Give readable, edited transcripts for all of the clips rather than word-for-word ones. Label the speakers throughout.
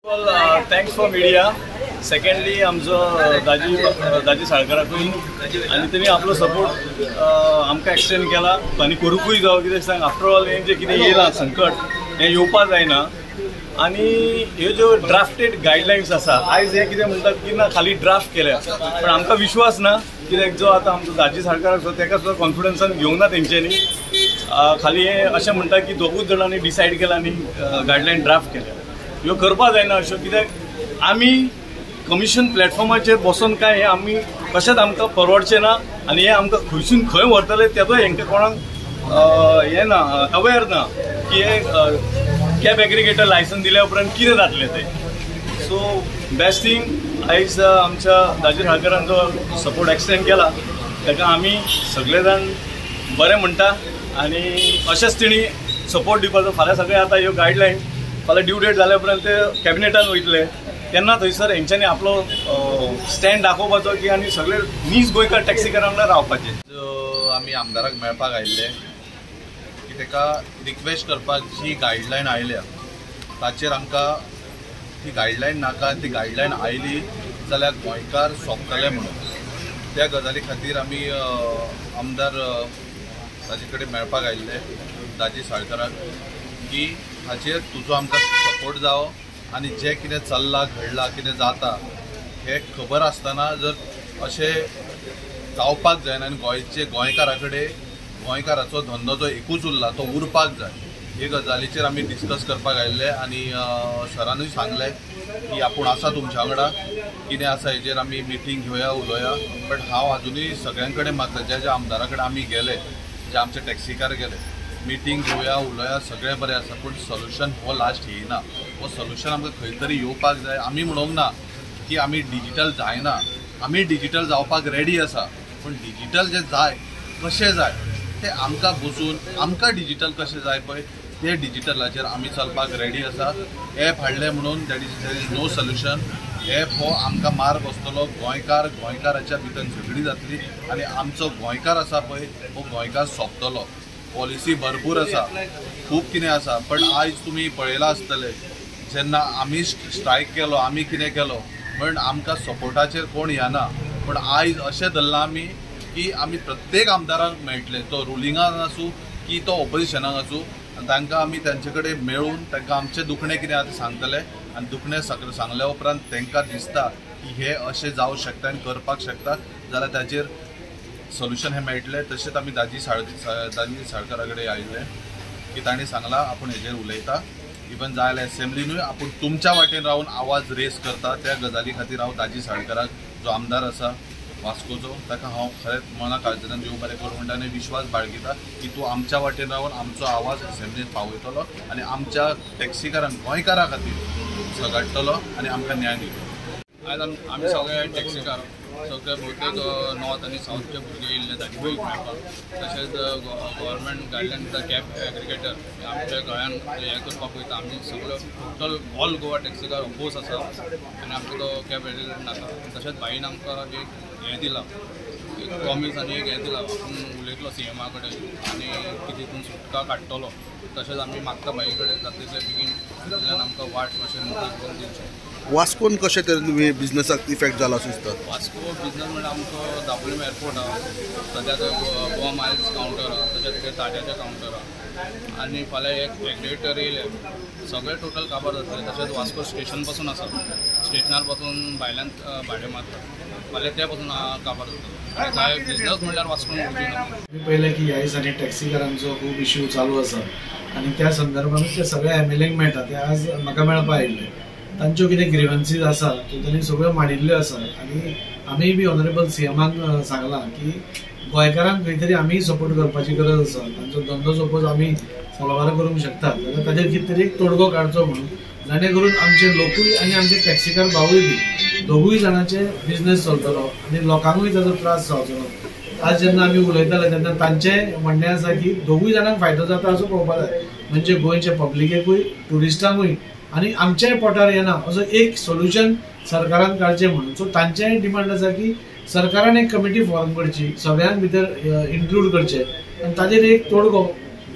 Speaker 1: Thanks for media. Secondly आमचो दाजी साळकाराकूय आनी तेणी आपलो सपोर्ट आमकां एक्सटेंड केला आनी करूंकूय जावं. कित्याक सांग, आफ्टर ऑल हें जें कितें येयलां संकट हें येवपा जायना. आनी ह्यो ज्यो ड्राफ्टेड गायडलायन्स आसा, आयज हे कितें म्हणटात की ना खाली ड्राफ्ट केल्या, पण आमकां विश्वास ना. कित्याक जो आतां आमचो दाजी साळकार आसा ताका सुद्दां कॉन्फिडन्सान घेवंक ना तेंच्यांनी. खाली हे अशें म्हणटा की दोगूच जाणांनी डिसायड केला आनी गायडलायन ड्राफ्ट केल्या. ह्यो करपा जायना अश्यो. कित्याक आमी कमिशन प्लॅटफॉर्माचेर बसून काय हे आमी कशेंच आमकां परवडचें ना. आनी हे आमकां खंयसून खंय व्हरतले तेजोय हेंकां कोणाक हें ना, अवेर ना की हे कॅब एग्रिगेटर लायसन दिल्या उपरांत कितें जातलें तें. सो बेस्ट थिंग आयज आमच्या दाजी साळकारांचो सपोर्ट एक्सटेंड केला, ताका आमी सगळे जाण बरें म्हणटा. आनी अशेंच तेणी सपोर्ट दिवपाचो. फाल्यां सगळे आतां ह्यो गायडलायन फाल्यां ड्यू डेट जाल्या उपरांत ते कॅबिनेटान वयतले, तेन्ना थंयसर हेंच्यांनी आपलो स्टँड दाखोवपाचो की आनी सगळे नीज गोंयकार टॅक्सीकारां वांगडा रावपाचे.
Speaker 2: आमी आमदाराक मेळपाक आयिल्ले की ताका रिक्वेस्ट करपाक जी गायडलायन आयल्या ताचेर आमकां ती गायडलायन नाका. ती गायडलायन आयली जाल्यार गोंयकार सोंपतले म्हणून. त्या गजाली खातीर आमी आमदार ताजे कडेन मेळपाक आयिल्ले दाजी साळकाराक की हाचेर तुजो आमकां सपोर्ट जावो आनी जें कितें चल्लां घडलां कितें जाता हें खबर आसतना जर अशें जावपाक जायना आनी गोंयचे गोंयकारा कडेन गोंयकाराचो धंदो जो एकूच उरला तो उरपाक जाय. हे गजालीचेर आमी डिस्कस करपाक आयिल्ले आनी सरानूय सांगलें की आपूण आसा तुमच्या वांगडा, कितें आसा हेजेर आमी मिटींग घेवया उलोवया. बट हांव आजुनूय सगळ्यां कडेन मागता, ज्या आमदारा कडेन आमी गेले, जे आमचे टॅक्सीकार गेले, मिटींग घेवया उलोवया सगळें बरें आसा, पूण सोल्युशन हो लास्ट येयना. हो सोल्युशन आमकां खंय तरी येवपाक जाय. आमी म्हणूंक ना की आमी डिजिटल जायना, आमी डिजिटल जावपाक रेडी आसा, पूण डिजिटल जें जाय कशें जाय तें आमकां बसून आमकां डिजिटल कशें जाय पळय ते डिजिटलाचेर आमी चलपाक रेडी आसा. एप हाडलें म्हणून देर इज नो सोल्युशन. एप हो आमकां मार्ग आसतलो. गोंयकाराच्या भितर झगडी जातली आनी आमचो गोंयकार आसा पळय हो गोंयकार सोंपतलो. पॉलिसी भरपूर आसा, खूब कितें आसा, पण आयज तुमी पळयलां आसतलें जेन्ना आमी स्ट्रायक केलो, आमी कितें केलो पण आमकां सपोर्टाचेर कोण येना. पण आयज अशें धरलां आमी की आमी प्रत्येक आमदाराक मेळटले, तो रुलिंगान आसूं की तो ऑपोजिशनाक आसूं, तांकां आमी तांचे कडेन मेळून तांकां आमचें दुखणें कितें आसा तें सांगतले. आनी दुखणें सांगल्या उपरांत तांकां दिसता की हे अशें जावं शकता आनी करपाक शकता जाल्यार ताचेर सोल्युशन हें मेळटलें. तशेंच आमी दाजी साळकारा कडेन आयिल्ले की तांणी सांगलां आपूण हेजेर उलयता. इवन जाय जाल्यार एसेंब्लीनूय आपूण तुमच्या वाटेन रावन आवाज रेस करता. त्या गजाली खातीर हांव दाजी साळकाराक जो आमदार आसा वास्कोचो ताका हांव खरेंच मना काळजान देव बरें करूं म्हणटा आनी विश्वास बाळगिता की तूं आमच्या वाटेन रावन आमचो आवाज एसेंब्लीन पावयतलो आनी आमच्या टॅक्सीकारांक गोंयकारा खातीर झगडटलो आनी आमकां न्याय दितलो.
Speaker 3: आयज आमी सगळे टॅक्सीकार सगळे बहुतेक नॉर्थ आनी साऊथचे भुरगे येयल्ले ताचे पयलीं मेळपाक. तशेंच गव्हर्मेंट गायडलायन कॅब एग्रिगेटर आमच्या गोंयांत हें करपाक पळयता. आमी सगळो total all Goa taxi car oppose आसा आनी आमकां तो कॅब एग्रिगेटर नाका. तशेंच भाईन आमकां एक हें दिलां, एक प्रॉमीस आनी एक हें दिलां, आपूण उलयतलो CMा कडेन आनी कितें तितून सुटका काडटलो. तशेंच आमी मागता भाई कडेन जाता तितले बेगीन कडल्यान आमकां वाट मातशें करून दिवचें.
Speaker 4: वास्कोन कशें तरेन बिजनसाक इफेक्ट जाला अशें दिसता?
Speaker 3: वास्को बिजनस म्हणल्यार आमचो दाबोळी एअरपोर्ट आहा, सद्याक गोवा मायल्स कावंटर आहा, तशेंच ताट्याचें कावंटर आहा आनी फाल्यां एक एग्रिगेटर येयले सगळे टोटल काबार जातले. तशेंच वास्को स्टेशन पासून आसा, स्टेशनार पासून भायल्यान भाडें मारतात, फाल्यां त्या पासून काबार जातलो. कांय बिजनस म्हणल्यार वास्कोन
Speaker 5: मी पळयलें की ह्या दिसांनी टॅक्सीकारांचो खूब इश्यू चालू आसा आनी त्या संदर्भान ते सगळे MLAक मेळटा. ते आज म्हाका मेळपा आयिल्ले. तांच्यो कितें ग्रिवन्सीस आसा त्यो तांणी सगळ्यो मांडिल्ल्यो आसा आनी आमी बी ऑनरेबल CMाक सांगलां की गोंयकारांक खंय तरी आमी सपोर्ट करपाची गरज आसा. तांचो धंदो सपोज आमी साल्वार करूंक शकतात जाल्यार ताचेर कितें तरी एक तोडगो काडचो म्हणून, जेणे करून आमचे लोकूय आनी आमचे टॅक्सीकार भावूय बी दोगूय जाणांचे बिजनेस चलतलो आनी लोकांकूय ताचो त्रास जावचो ना. आज जेन्ना आमी उलयताले तेन्ना तांचें म्हणणें आसा की दोगूय जाणांक फायदो जाता असो पळोवपाक जाय. म्हणजे गोंयचे पब्लिकेकूय टुरिस्टांकूय आनी आमच्याय पोटार येना असो एक सोल्युशन सरकारान काडचें म्हणून. सो तांचेय डिमांड आसा की सरकारान एक कमिटी फॉर्म करची, सगळ्यांक भितर इन्क्लूड करचें आनी ताचेर एक तोडगो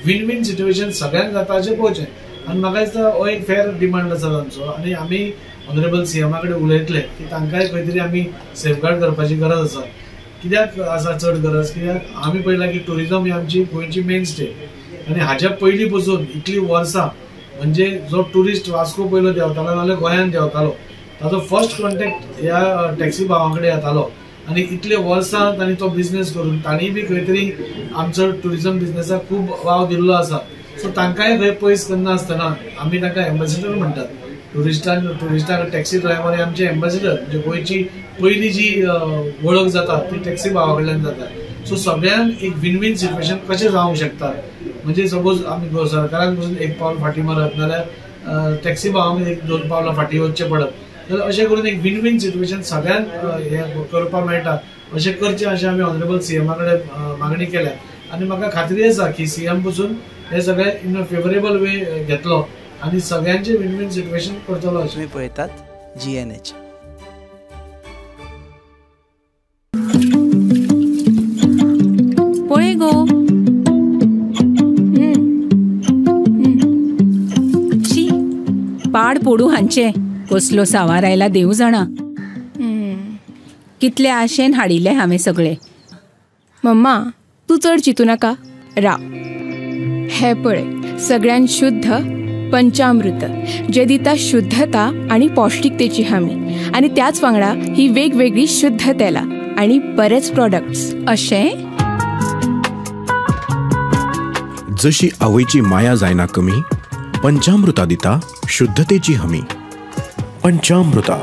Speaker 5: विन विन सिट्युएशन सगळ्यांक जाता अशें पळोवचें. आनी म्हाका दिसता हो एक फेर डिमांड आसा तांचो आनी आमी ऑनरेबल सीएमा कडेन उलयतले की तांकांय खंय तरी आमी सेफगार्ड करपाची गरज आसा. कित्याक आसा चड गरज, कित्याक आमी पळयलां की टुरिजम ही आमची गोंयची मेन स्टेट आनी हाज्या पयलीं पसून इतली वर्सां म्हणजे जो टुरिस्ट वास्को पयलो देंवतालो नाल्यार गोंयांत देंवतालो ताचो फर्स्ट कॉन्टेक्ट ह्या टॅक्सी भावां कडेन येतालो आनी इतले वर्सां तांणी तो बिझनेस करून तांणी बी खंय तरी आमचो टुरिजम बिझनेसाक खूब वाव दिल्लो आसा. सो तांकांय खंय पयस करना आसतना आमी तांकां एम्बेसिडर म्हणटात. टुरिस्टांक टॅक्सी ड्रायव्हर हे आमचे एम्बेसिडर, म्हणजे गोंयची पयली जी वळख जाता ती टॅक्सी भावा कडल्यान जाता. सो सगळ्यांक एक विन विन सिच्युएशन कशें जावंक शकता, म्हणजे सपोज आमी सरकारान पसून एक पावल फाटी मारत नाल्यार टॅक्सी भावांक एक 2 पावलां फाटी वचचें पडत, जाल्यार अशें करून एक विन विन सिच्युएशन सगळ्यांक हे करपाक मेळटा अशें करचें अशें आमी ऑनरेबल सीएमा कडेन मागणी केल्या. आनी म्हाका खात्री आसा की सीएम पसून हे सगळे इन अ फेवरेबल वे घेतलो आनी सगळ्यांचे विन विन सिच्युएशन करतलो अशें.
Speaker 6: तुम्ही पळयतात GNH.
Speaker 7: पळय गो, शी पाड पडू हांचे, कसलो सावार आयला देव जाणा. कितले आशेन हाडिल्ले हांवें सगळे.
Speaker 8: मम्मा तू चड चितू नाका, राव. हे पळय सगळ्यात शुद्ध पंचामृत जे दिता शुद्धता आणि पौष्टिकतेची हमी, आणि त्याच वांगडा ही वेगवेगळी शुद्ध तेला आणि बरेच प्रोडक्ट्स
Speaker 7: अशें.
Speaker 9: जशी आवयची माया जायना कमी, पंचामृता दिता शुद्धतेची हमी. पंचामृता.